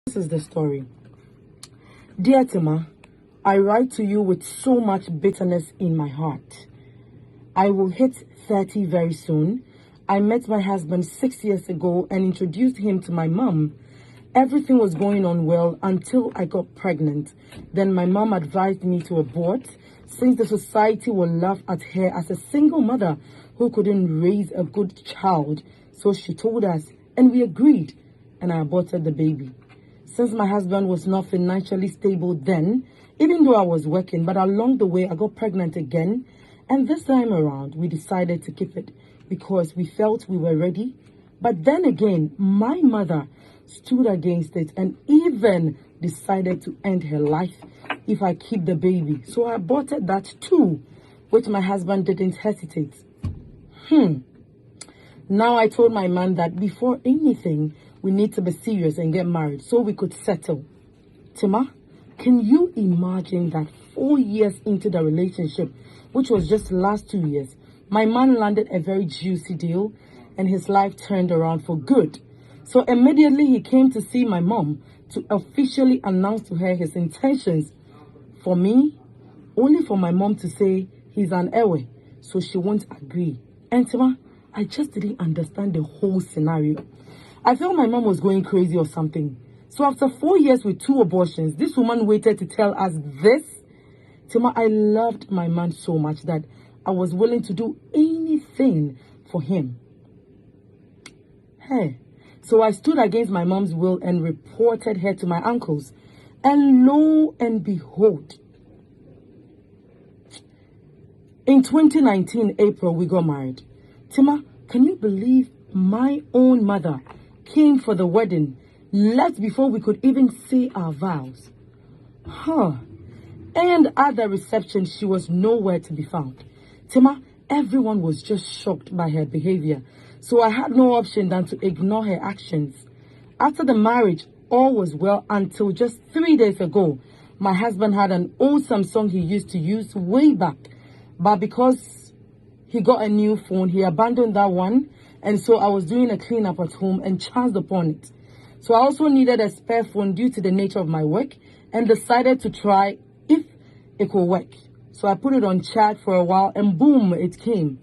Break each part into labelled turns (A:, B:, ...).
A: This is the story. Dear Tima, I write to you with so much bitterness in my heart. I will hit 30 very soon. I met my husband 6 years ago and introduced him to my mom. Everything was going on well until I got pregnant. Then my mom advised me to abort since the society will laugh at her as a single mother who couldn't raise a good child. So she told us, and we agreed, and I aborted the baby. Since my husband was not financially stable then, even though I was working, but along the way I got pregnant again, and this time around we decided to keep it because we felt we were ready. But then again, my mother stood against it and even decided to end her life if I keep the baby. So I aborted that too, which my husband didn't hesitate. Now I told my man that before anything, we need to be serious and get married so we could settle. Tima, can you imagine that 4 years into the relationship, which was just last 2 years, my man landed a very juicy deal and his life turned around for good. So immediately he came to see my mom to officially announce to her his intentions. For me, only for my mom to say he's an ewe, so she won't agree. And Tima, I just didn't understand the whole scenario. I felt my mom was going crazy or something. So after 4 years with 2 abortions, this woman waited to tell us this. Tima, I loved my man so much that I was willing to do anything for him. Hey, so I stood against my mom's will and reported her to my uncles. And lo and behold, in 2019, April, we got married. Tima, can you believe my own mother came for the wedding, left before we could even say our vows? And at the reception, she was nowhere to be found. Tima, everyone was just shocked by her behavior, so I had no option than to ignore her actions. After the marriage, all was well until just 3 days ago. My husband had an awesome song he used to use way back, but because he got a new phone, he abandoned that one, and so I was doing a cleanup at home and chanced upon it. So I also needed a spare phone due to the nature of my work and decided to try if it could work. So I put it on chat for a while and boom, it came.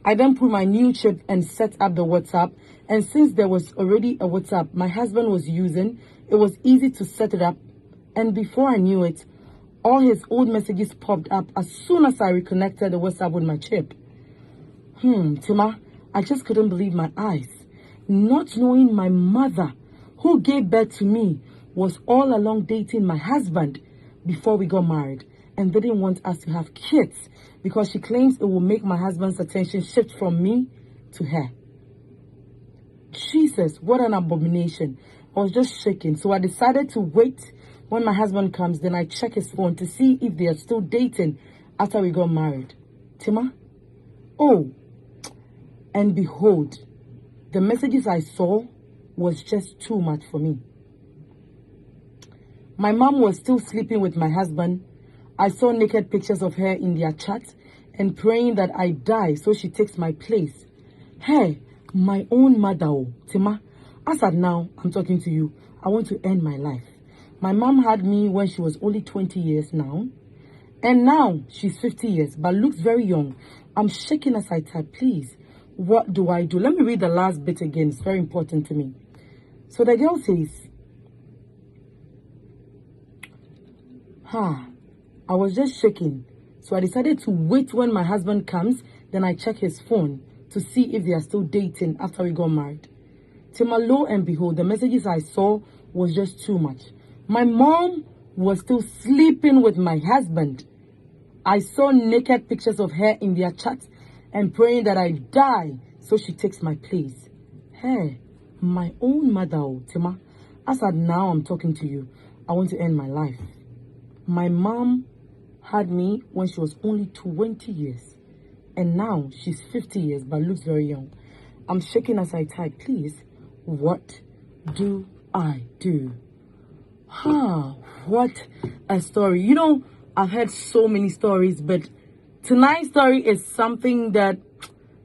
A: I then put my new chip and set up the WhatsApp, and since there was already a WhatsApp my husband was using, it was easy to set it up, and before I knew it, all his old messages popped up as soon as I reconnected the WhatsApp with my chip. Tima, I just couldn't believe my eyes. Not knowing my mother, who gave birth to me, was all along dating my husband before we got married and didn't want us to have kids because she claims it will make my husband's attention shift from me to her. Jesus, what an abomination. I was just shaking, so I decided to wait. When my husband comes, then I check his phone to see if they are still dating after we got married. Tima? Oh, and behold, the messages I saw was just too much for me. My mom was still sleeping with my husband. I saw naked pictures of her in their chat and praying that I die so she takes my place. Hey, my own mother, Tima. As at now, I'm talking to you, I want to end my life. My mom had me when she was only 20 years now. And now she's 50 years, but looks very young. I'm shaking as I type, please. What do I do? Let me read the last bit again. It's very important to me. So the girl says, I was just shaking. So I decided to wait when my husband comes. Then I check his phone to see if they are still dating after we got married. Tima, lo and behold, the messages I saw was just too much. My mom was still sleeping with my husband. I saw naked pictures of her in their chat and praying that I die so she takes my place. Hey, my own mother, Tima. As at now I'm talking to you, I want to end my life. My mom had me when she was only 20 years. And now she's 50 years but looks very young. I'm shaking as I type, please. What do I do? What a story. You know, I've heard so many stories, but tonight's story is something that,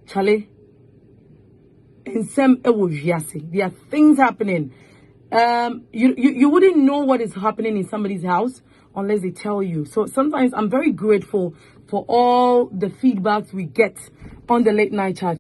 A: Charlie, in some there are things happening. you wouldn't know what is happening in somebody's house unless they tell you. So sometimes I'm very grateful for all the feedbacks we get on the late night chat.